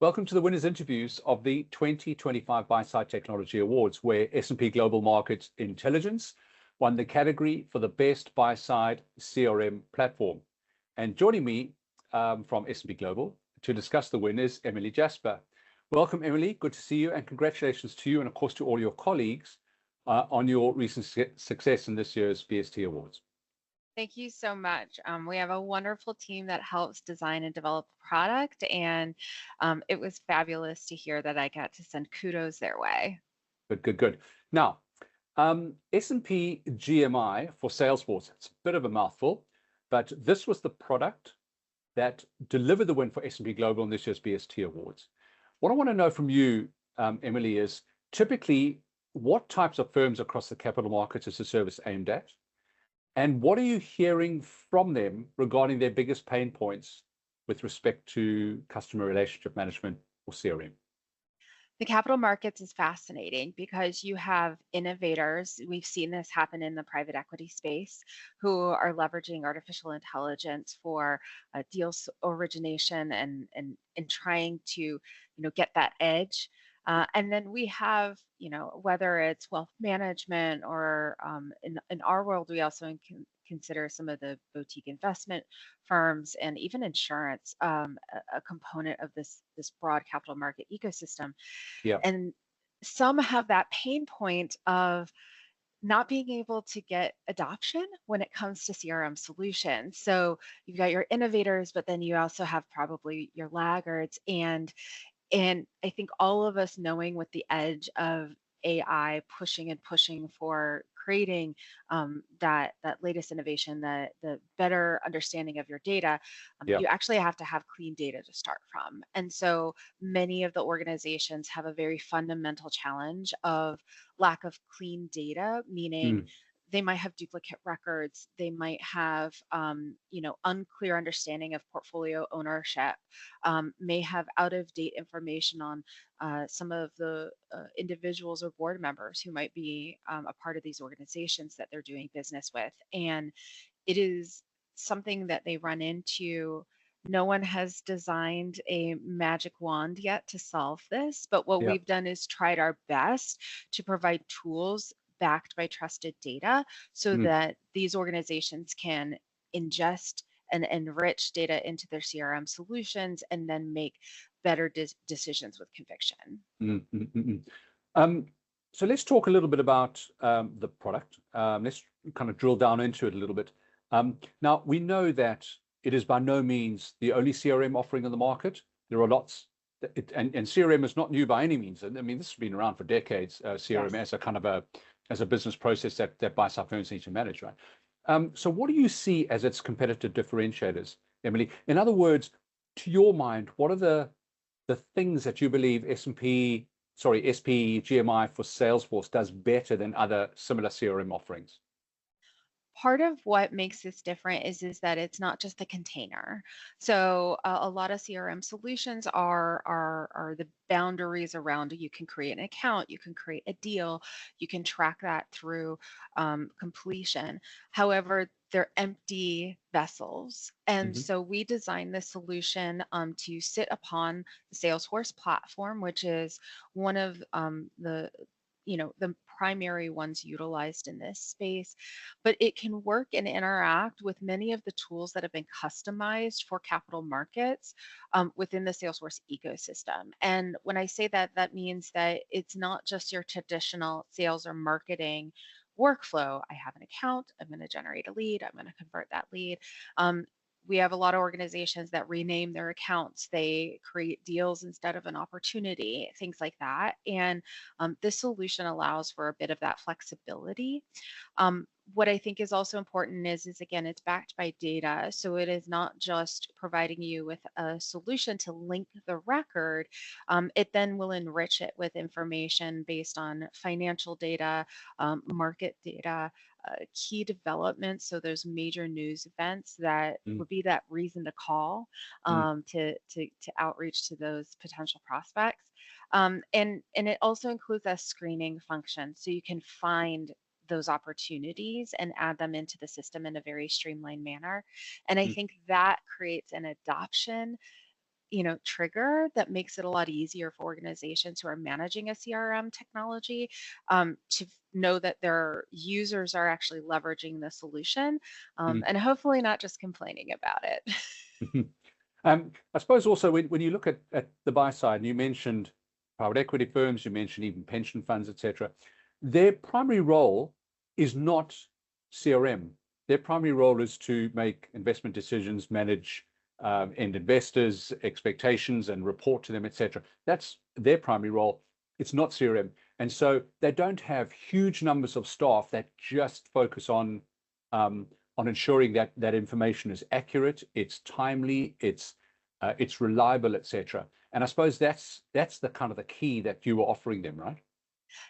Welcome to the winners interviews of the 2025 Buy-Side Technology Awards, where S&P Global Market Intelligence won the category for the best buy-side CRM platform. And joining me from S&P Global to discuss the winners, Emily Jasper. Welcome, Emily. Good to see you, and congratulations to you and, of course, to all your colleagues on your recent success in this year's BST Awards. Thank you so much. We have a wonderful team that helps design and develop the product, and it was fabulous to hear that I got to send kudos their way. Good. Now, S&P GMI for Salesforce, it's a bit of a mouthful, but this was the product that delivered the win for S&P Global in this year's BST Awards. What I want to know from you, Emily, is typically what types of firms across the capital markets is the service aimed at? And what are you hearing from them regarding their biggest pain points with respect to customer relationship management or CRM? The capital markets is fascinating because you have innovators. We've seen this happen in the private equity space who are leveraging artificial intelligence for deals origination and trying to get that edge. And then we have, whether it's wealth management or in our world, we also consider some of the boutique investment firms and even insurance a component of this broad capital market ecosystem. Yeah. And some have that pain point of not being able to get adoption when it comes to CRM solutions. So you've got your innovators, but then you also have probably your laggards. And I think all of us knowing with the edge of AI pushing for creating that latest innovation, the better understanding of your data, you actually have to have clean data to start from. And so many of the organizations have a very fundamental challenge of lack of clean data, meaning they might have duplicate records. They might have, unclear understanding of portfolio ownership, may have out-of-date information on some of the individuals or board members who might be a part of these organizations that they're doing business with. And it is something that they run into. No one has designed a magic wand yet to solve this, but what we've done is tried our best to provide tools backed by trusted data so that these organizations can ingest and enrich data into their CRM solutions and then make better decisions with conviction. So let's talk a little bit about the product. Let's kind of drill down into it a little bit. Now, we know that it is by no means the only CRM offering in the market. There are lots, and CRM is not new by any means. I mean, this has been around for decades, CRM as a kind of as a business process that buy-side firms need to manage, right? So what do you see as its competitive differentiators, Emily? In other words, to your mind, what are the things that you believe SP GMI for Salesforce does better than other similar CRM offerings? Part of what makes this different is that it's not just the container. So a lot of CRM solutions are the boundaries around it. You can create an account, you can create a deal, you can track that through completion. However, they're empty vessels. And so we designed this solution to sit upon the Salesforce platform, which is one of the primary ones utilized in this space, but it can work and interact with many of the tools that have been customized for capital markets within the Salesforce ecosystem. And when I say that, that means that it's not just your traditional sales or marketing workflow. I have an account, I'm going to generate a lead, I'm going to convert that lead. We have a lot of organizations that rename their accounts. They create deals instead of an opportunity, things like that. And this solution allows for a bit of that flexibility. What I think is also important is again, it's backed by data. So it is not just providing you with a solution to link the record. It then will enrich it with information based on financial data, market data, key developments. So there's major news events that would be that reason to call to outreach to those potential prospects. And it also includes a screening function. So you can find those opportunities and add them into the system in a very streamlined manner. And I think that creates an adoption trigger that makes it a lot easier for organizations who are managing a CRM technology to know that their users are actually leveraging the solution and hopefully not just complaining about it. Mhm. I suppose also when you look at the buy side, and you mentioned private equity firms, you mentioned even pension funds, etc., their primary role is not CRM. Their primary role is to make investment decisions, manage end investors' expectations, and report to them, etc. That's their primary role. It's not CRM, and so they don't have huge numbers of staff that just focus on ensuring that that information is accurate, it's timely, it's reliable, etc. And I suppose that's the kind of the key that you were offering them, right?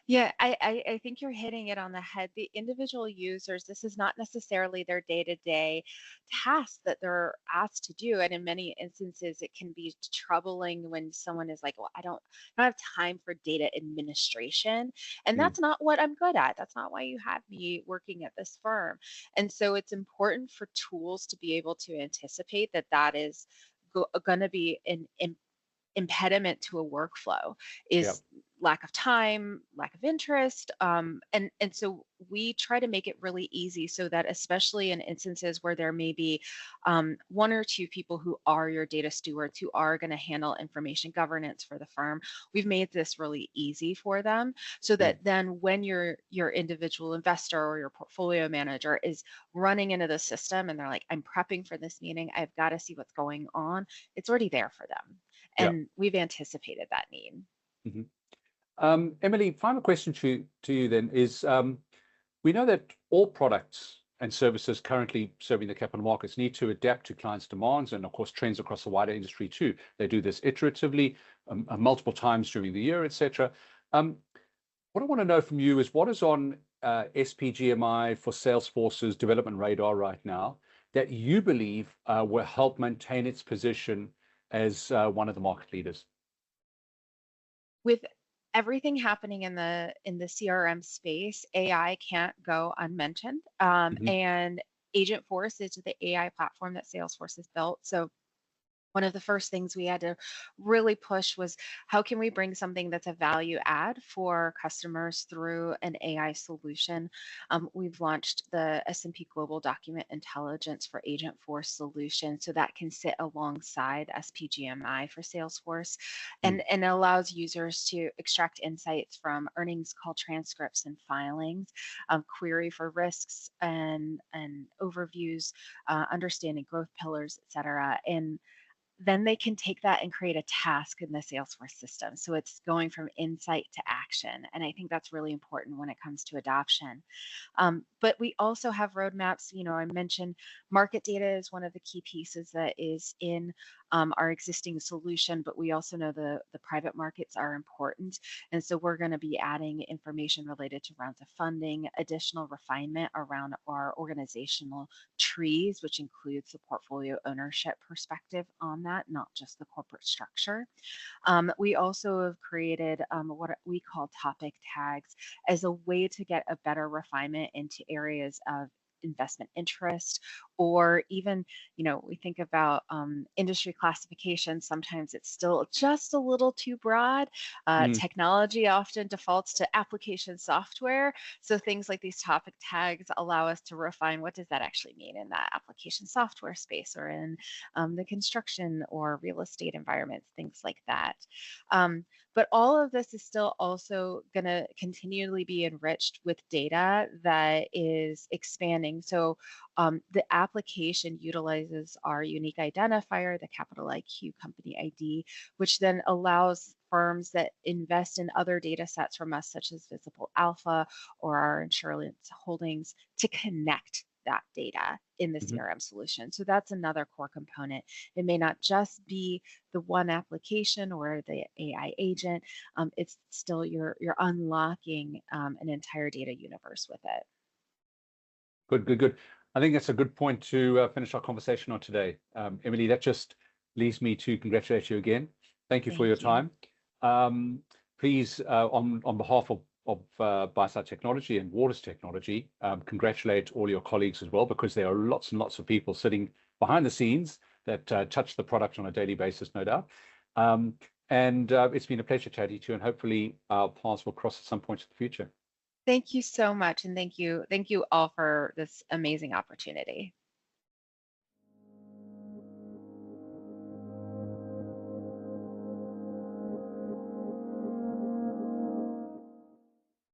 Yeah, I think you're hitting it on the head. The individual users, this is not necessarily their day-to-day tasks that they're asked to do. And in many instances, it can be troubling when someone is like, well, I don't have time for data administration. And Mm, that's not what I'm good at. That's not why you have me working at this firm. And so it's important for tools to be able to anticipate that that is going to be an impediment to a workflow yeah, is lack of time, lack of interest, and so we try to make it really easy so that especially in instances where there may be one or two people who are your data stewards who are going to handle information governance for the firm, we've made this really easy for them so mm, that then when your individual investor or your portfolio manager is running into the system and they're like, I'm prepping for this meeting, I've got to see what's going on, it's already there for them, yeah. and we've anticipated that need. Mhm. Emily, final question to you then is, we know that all products and services currently serving the capital markets need to adapt to clients' demands and, of course, trends across the wider industry too. They do this iteratively, multiple times during the year, etc. Um, what I want to know from you is what is on SPGMI for Salesforce's development radar right now that you believe will help maintain its position as one of the market leaders? With everything happening in the CRM space, AI can't go unmentioned. Mhm. And Agent Force is the AI platform that Salesforce has built. So one of the first things we had to really push was how can we bring something that's a value add for customers through an AI solution. We've launched the S&P Global Document Intelligence for Agent Force solution, so that can sit alongside SPGMI for Salesforce Mm. and allows users to extract insights from earnings call transcripts and filings, query for risks and overviews, understanding growth pillars, et cetera. And then they can take that and create a task in the Salesforce system. So it's going from insight to action. And I think that's really important when it comes to adoption. But we also have roadmaps. I mentioned market data is one of the key pieces that is in our existing solution, but we also know the private markets are important. And so we're going to be adding information related to rounds of funding, additional refinement around our organizational trees, which includes the portfolio ownership perspective on that, not just the corporate structure. We also have created what we call topic tags as a way to get a better refinement into areas of investment interest, or even, we think about industry classification. Sometimes it's still just a little too broad. Mm. Technology often defaults to application software. So things like these topic tags allow us to refine what does that actually mean in that application software space or in the construction or real estate environments, things like that. Um, but all of this is still also going to continually be enriched with data that is expanding. So the application utilizes our unique identifier, the capital IQ company ID, which then allows firms that invest in other data sets from us, such as Visible Alpha or our insurance holdings, to connect that data in the Mhm. CRM solution. So that's another core component. It may not just be the one application or the AI agent. It's still you're unlocking an entire data universe with it. Good, good, good. I think that's a good point to finish our conversation on today. Emily, that just leaves me to congratulate you again. Thank you for your Thank you. time. Um, Please, on behalf of Buyside Technology and WatersTechnology, congratulate all your colleagues as well, because there are lots and lots of people sitting behind the scenes that touch the product on a daily basis, no doubt. And it's been a pleasure chatting to you, and hopefully our paths will cross at some point in the future. Thank you so much, and thank you all for this amazing opportunity.